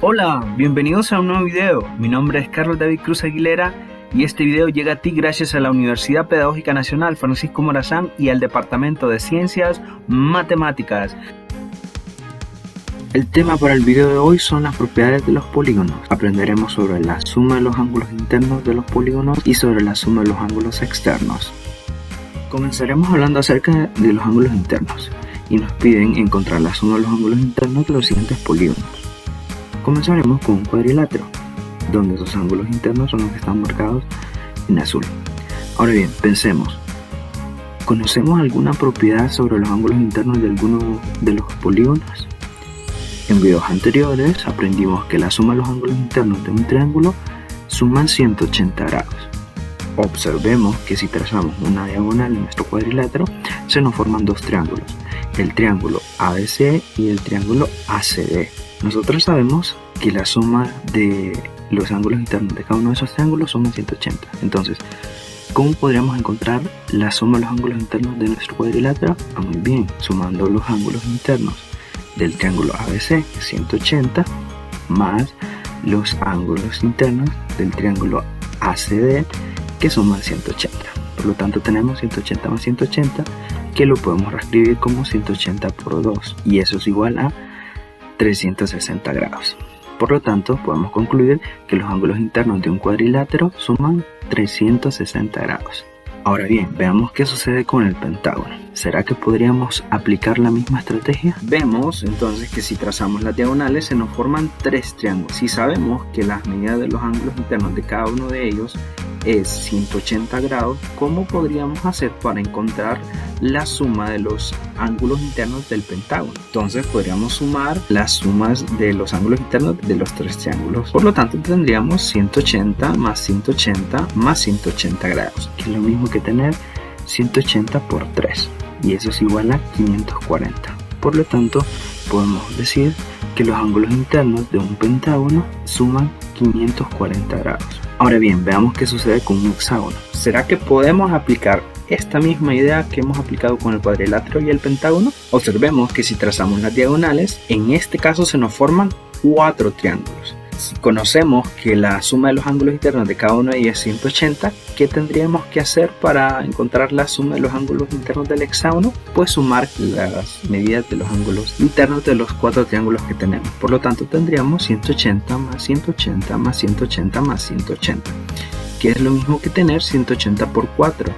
Hola, bienvenidos a un nuevo video. Mi nombre es Carlos David Cruz Aguilera y este video llega a ti gracias a la Universidad Pedagógica Nacional Francisco Morazán y al Departamento de Ciencias Matemáticas. El tema para el video de hoy son las propiedades de los polígonos. Aprenderemos sobre la suma de los ángulos internos de los polígonos y sobre la suma de los ángulos externos. Comenzaremos hablando acerca de los ángulos internos y nos piden encontrar la suma de los ángulos internos de los siguientes polígonos. Comenzaremos con un cuadrilátero, donde sus ángulos internos son los que están marcados en azul. Ahora bien, pensemos. ¿Conocemos alguna propiedad sobre los ángulos internos de alguno de los polígonos? En videos anteriores aprendimos que la suma de los ángulos internos de un triángulo suman 180 grados. Observemos que si trazamos una diagonal en nuestro cuadrilátero, se nos forman dos triángulos, el triángulo ABC y el triángulo ACD. Nosotros sabemos que la suma de los ángulos internos de cada uno de esos triángulos suma 180. Entonces, ¿cómo podríamos encontrar la suma de los ángulos internos de nuestro cuadrilátero? Muy bien, sumando los ángulos internos del triángulo ABC, que es 180, más los ángulos internos del triángulo ACD, que suman 180. Por lo tanto, tenemos 180 más 180, que lo podemos reescribir como 180 por 2, y eso es igual a 360 grados. Por lo tanto, podemos concluir que los ángulos internos de un cuadrilátero suman 360 grados. Ahora bien, veamos qué sucede con el pentágono. ¿Será que podríamos aplicar la misma estrategia? Vemos entonces que si trazamos las diagonales se nos forman tres triángulos. Si sabemos que las medidas de los ángulos internos de cada uno de ellos es 180 grados, ¿cómo podríamos hacer para encontrar la suma de los ángulos internos del pentágono? Entonces podríamos sumar las sumas de los ángulos internos de los tres triángulos. Por lo tanto, tendríamos 180 más 180 más 180 grados, que es lo mismo que tener 180 por 3, y eso es igual a 540. Por lo tanto, podemos decir que los ángulos internos de un pentágono suman 540 grados. Ahora bien, veamos qué sucede con un hexágono. ¿Será que podemos aplicar esta misma idea que hemos aplicado con el cuadrilátero y el pentágono? Observemos que si trazamos las diagonales, en este caso se nos forman cuatro triángulos. Si conocemos que la suma de los ángulos internos de cada uno de ellos es 180, ¿qué tendríamos que hacer para encontrar la suma de los ángulos internos del hexágono? Pues sumar las medidas de los ángulos internos de los cuatro triángulos que tenemos. Por lo tanto, tendríamos 180 más 180 más 180 más 180, que es lo mismo que tener 180 por 4,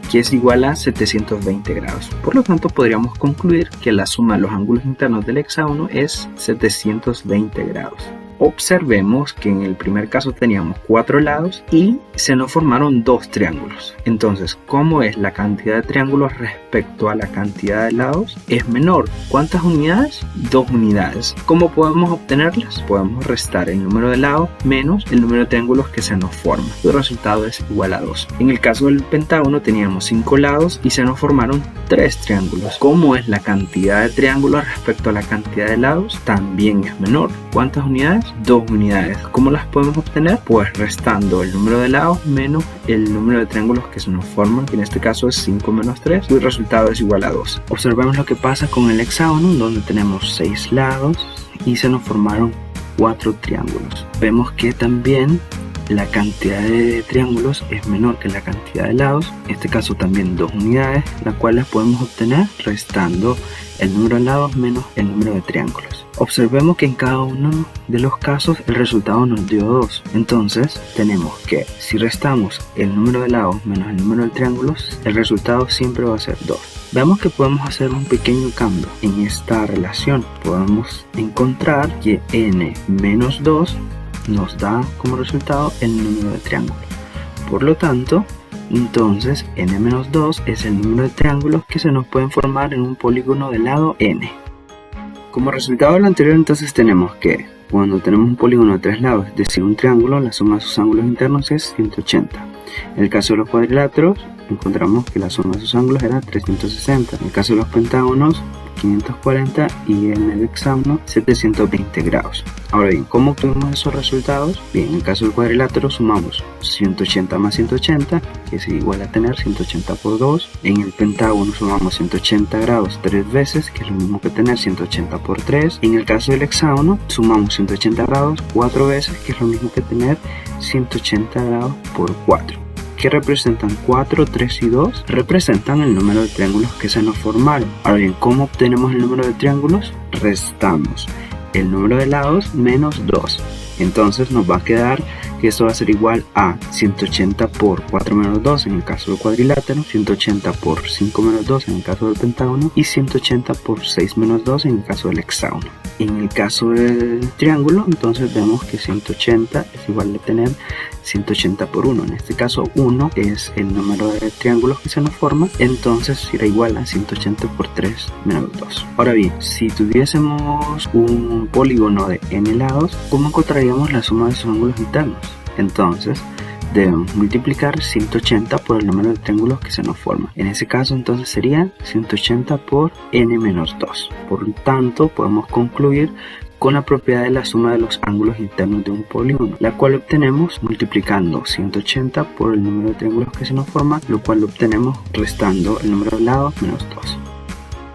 que es igual a 720 grados. Por lo tanto, podríamos concluir que la suma de los ángulos internos del hexágono es 720 grados. Observemos que en el primer caso teníamos cuatro lados y se nos formaron dos triángulos. Entonces, ¿cómo es la cantidad de triángulos respecto a la cantidad de lados? Es menor. ¿Cuántas unidades? 2 unidades. ¿Cómo podemos obtenerlas? Podemos restar el número de lados menos el número de triángulos que se nos forma. El resultado es igual a 2. En el caso del pentágono teníamos 5 lados y se nos formaron 3 triángulos. ¿Cómo es la cantidad de triángulos respecto a la cantidad de lados? También es menor. ¿Cuántas unidades? 2 unidades. ¿Cómo las podemos obtener? Pues restando el número de lados menos el número de triángulos que se nos forman, que en este caso es 5 menos 3, y el resultado es igual a 2. Observemos lo que pasa con el hexágono, donde tenemos 6 lados y se nos formaron 4 triángulos. Vemos que también la cantidad de triángulos es menor que la cantidad de lados, en este caso también 2 unidades, las cuales podemos obtener restando el número de lados menos el número de triángulos. Observemos que en cada uno de los casos el resultado nos dio 2. Entonces tenemos que si restamos el número de lados menos el número de triángulos, el resultado siempre va a ser 2. Veamos que podemos hacer un pequeño cambio en esta relación. Podemos encontrar que n menos 2 nos da como resultado el número de triángulos. Por lo tanto, entonces n-2 es el número de triángulos que se nos pueden formar en un polígono de lado n. Como resultado de lo anterior, entonces tenemos que cuando tenemos un polígono de 3 lados, es decir, un triángulo, la suma de sus ángulos internos es 180. En el caso de los cuadriláteros, encontramos que la suma de sus ángulos era 360. En el caso de los pentágonos, 540 y en el hexágono 720 grados. Ahora bien, ¿cómo obtuvimos esos resultados? Bien, en el caso del cuadrilátero sumamos 180 más 180, que es igual a tener 180 por 2. En el pentágono sumamos 180 grados 3 veces, que es lo mismo que tener 180 por 3. En el caso del hexágono sumamos 180 grados 4 veces, que es lo mismo que tener 180 grados por 4. ¿Qué representan 4, 3 y 2? Representan el número de triángulos que se nos formaron. Ahora bien, ¿cómo obtenemos el número de triángulos? Restamos el número de lados menos 2. Entonces nos va a quedar que esto va a ser igual a 180 por 4 menos 2 en el caso del cuadrilátero, 180 por 5 menos 2 en el caso del pentágono y 180 por 6 menos 2 en el caso del hexágono. En el caso del triángulo, entonces vemos que 180 es igual a tener 180 por 1. En este caso 1 es el número de triángulos que se nos forma, entonces será igual a 180 por 3 menos 2. Ahora bien, si tuviésemos un polígono de n lados, ¿cómo encontraríamos la suma de sus ángulos internos? Entonces debemos multiplicar 180 por el número de triángulos que se nos forma. En ese caso entonces sería 180 por n menos 2. Por lo tanto podemos concluir con la propiedad de la suma de los ángulos internos de un polígono, la cual obtenemos multiplicando 180 por el número de triángulos que se nos forma, lo cual lo obtenemos restando el número de lados menos 2.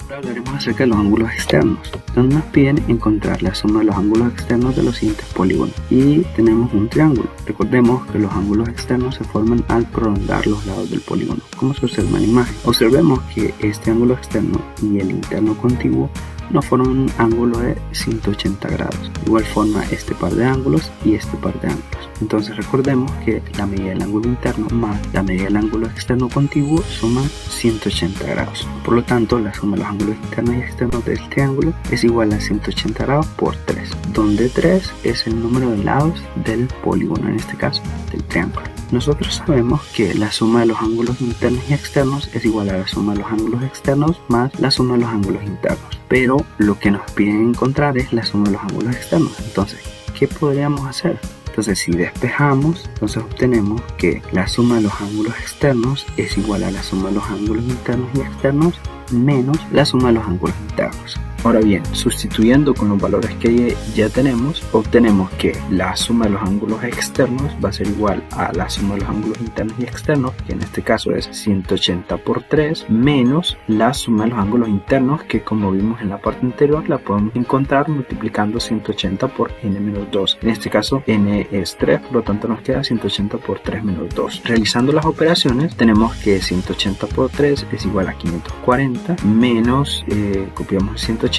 Ahora hablaremos acerca de los ángulos externos, donde nos piden encontrar la suma de los ángulos externos de los siguientes polígonos. Y tenemos un triángulo. Recordemos que los ángulos externos se forman al prolongar los lados del polígono, como se observa en la imagen. Observemos que este ángulo externo y el interno contiguo nos forman un ángulo de 180 grados. De igual forma este par de ángulos y este par de ángulos. Entonces recordemos que la medida del ángulo interno más la medida del ángulo externo contiguo suman 180 grados. Por lo tanto, la suma de los ángulos internos y externos del triángulo es igual a 180 grados por 3, donde 3 es el número de lados del polígono, en este caso del triángulo. Nosotros sabemos que la suma de los ángulos internos y externos es igual a la suma de los ángulos externos más la suma de los ángulos internos. Pero lo que nos piden encontrar es la suma de los ángulos externos. Entonces, ¿qué podríamos hacer? Entonces, si despejamos, entonces obtenemos que la suma de los ángulos externos es igual a la suma de los ángulos internos y externos menos la suma de los ángulos internos. Ahora bien, sustituyendo con los valores que ya tenemos, obtenemos que la suma de los ángulos externos va a ser igual a la suma de los ángulos internos y externos, que en este caso es 180 por 3, menos la suma de los ángulos internos, que como vimos en la parte anterior, la podemos encontrar multiplicando 180 por n menos 2. En este caso, n es 3, por lo tanto nos queda 180 por 3 menos 2. Realizando las operaciones, tenemos que 180 por 3 es igual a 540, menos, copiamos 180,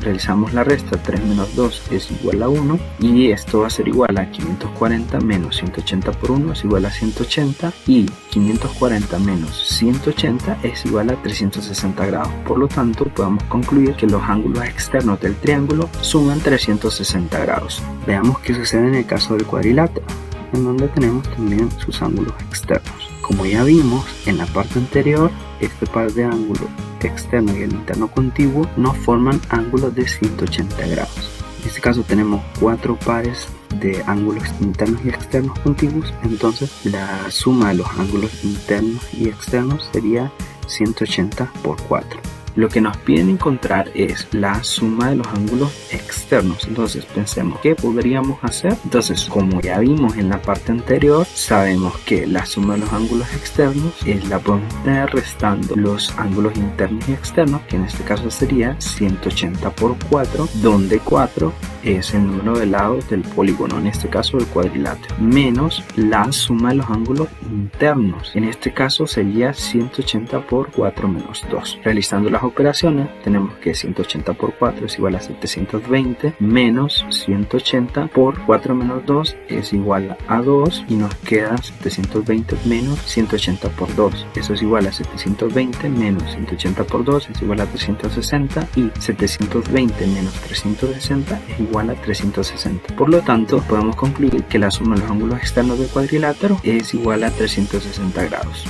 realizamos la resta, 3 menos 2 es igual a 1 y esto va a ser igual a 540 menos 180 por 1 es igual a 180 y 540 menos 180 es igual a 360 grados. Por lo tanto, podemos concluir que los ángulos externos del triángulo suman 360 grados. Veamos qué sucede en el caso del cuadrilátero, en donde tenemos también sus ángulos externos. Como ya vimos en la parte anterior, este par de ángulos externo y el interno contiguo nos forman ángulos de 180 grados. En este caso tenemos 4 pares de ángulos internos y externos contiguos, entonces la suma de los ángulos internos y externos sería 180 por 4. Lo que nos piden encontrar es la suma de los ángulos externos. Entonces pensemos, ¿qué podríamos hacer? Entonces, como ya vimos en la parte anterior, sabemos que la suma de los ángulos externos la podemos tener restando los ángulos internos y externos, que en este caso sería 180 por 4, donde 4 es el número de lados del polígono, en este caso del cuadrilátero, menos la suma de los ángulos internos, en este caso sería 180 por 4 menos 2. Realizando las operaciones, tenemos que 180 por 4 es igual a 720, menos 180 por 4 menos 2 es igual a 2, y nos queda 720 menos 180 por 2. Eso es igual a 720 menos 180 por 2 es igual a 360, y 720 menos 360 es igual a 360. Por lo tanto, podemos concluir que la suma de los ángulos externos del cuadrilátero es igual a 360 grados.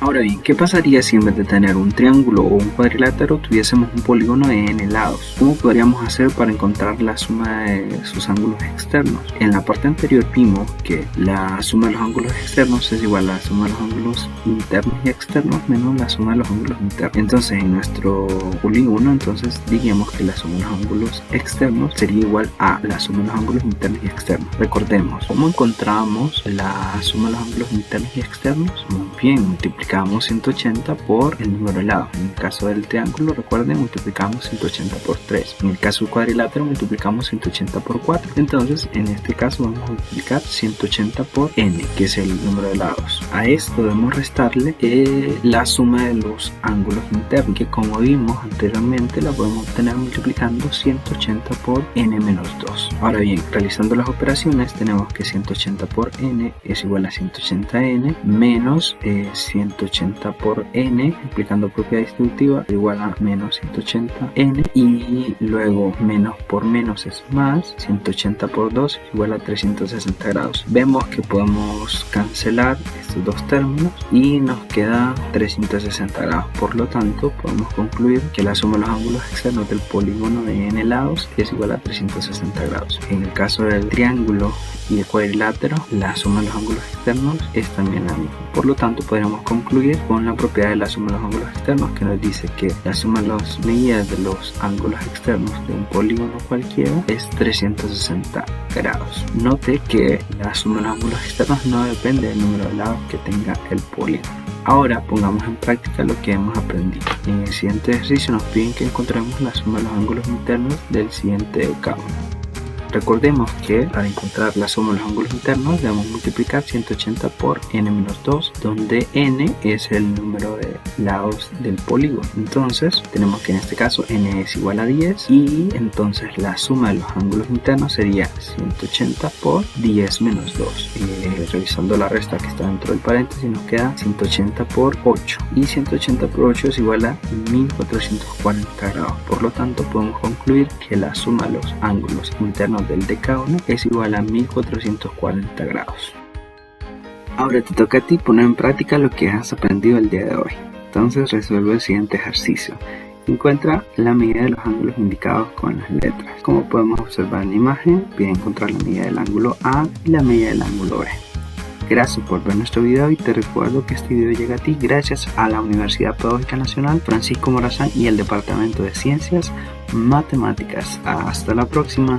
Ahora bien, ¿qué pasaría si en vez de tener un triángulo o un cuadrilátero tuviésemos un polígono de n lados? ¿Cómo podríamos hacer para encontrar la suma de sus ángulos externos? En la parte anterior vimos que la suma de los ángulos externos es igual a la suma de los ángulos internos y externos menos la suma de los ángulos internos. Entonces en nuestro polígono diríamos que la suma de los ángulos externos sería igual a la suma de los ángulos internos y externos. Recordemos, ¿cómo encontramos la suma de los ángulos internos y externos? Muy bien, multiplicamos 180 por el número de lados. En el caso del triángulo, recuerden, multiplicamos 180 por 3. En el caso del cuadrilátero, multiplicamos 180 por 4. Entonces, en este caso, vamos a multiplicar 180 por n, que es el número de lados. A esto debemos restarle la suma de los ángulos internos, que como vimos anteriormente, la podemos obtener multiplicando 180 por n menos 2. Ahora bien, realizando las operaciones, tenemos que 180 por n es igual a 180n menos 180 por n, aplicando propiedad distributiva, igual a menos 180n, y luego menos por menos es más, 180 por 2 es igual a 360 grados. Vemos que podemos cancelar estos dos términos y nos queda 360 grados. Por lo tanto, podemos concluir que la suma de los ángulos externos del polígono de n lados es igual a 360 grados. En el caso del triángulo y el cuadrilátero, la suma de los ángulos externos es también la misma. Por lo tanto, podríamos concluir con la propiedad de la suma de los ángulos externos, que nos dice que la suma de las medidas de los ángulos externos de un polígono cualquiera es 360 grados. Note que la suma de los ángulos externos no depende del número de lados que tenga el polígono. Ahora pongamos en práctica lo que hemos aprendido. En el siguiente ejercicio nos piden que encontremos la suma de los ángulos internos del siguiente decágono. Recordemos que para encontrar la suma de los ángulos internos debemos multiplicar 180 por n-2, donde n es el número de lados del polígono. Entonces tenemos que en este caso n es igual a 10 y entonces la suma de los ángulos internos sería 180 por 10 menos 2. Revisando la resta que está dentro del paréntesis nos queda 180 por 8 y 180 por 8 es igual a 1440 grados. Por lo tanto podemos concluir que la suma de los ángulos internos del decágono es igual a 1440 grados. Ahora te toca a ti poner en práctica lo que has aprendido el día de hoy. Entonces resuelve el siguiente ejercicio. Encuentra la medida de los ángulos indicados con las letras. Como podemos observar en la imagen, pide encontrar la medida del ángulo A y la medida del ángulo B. Gracias por ver nuestro video y te recuerdo que este video llega a ti gracias a la Universidad Pedagógica Nacional Francisco Morazán y el Departamento de Ciencias Matemáticas. Hasta la próxima.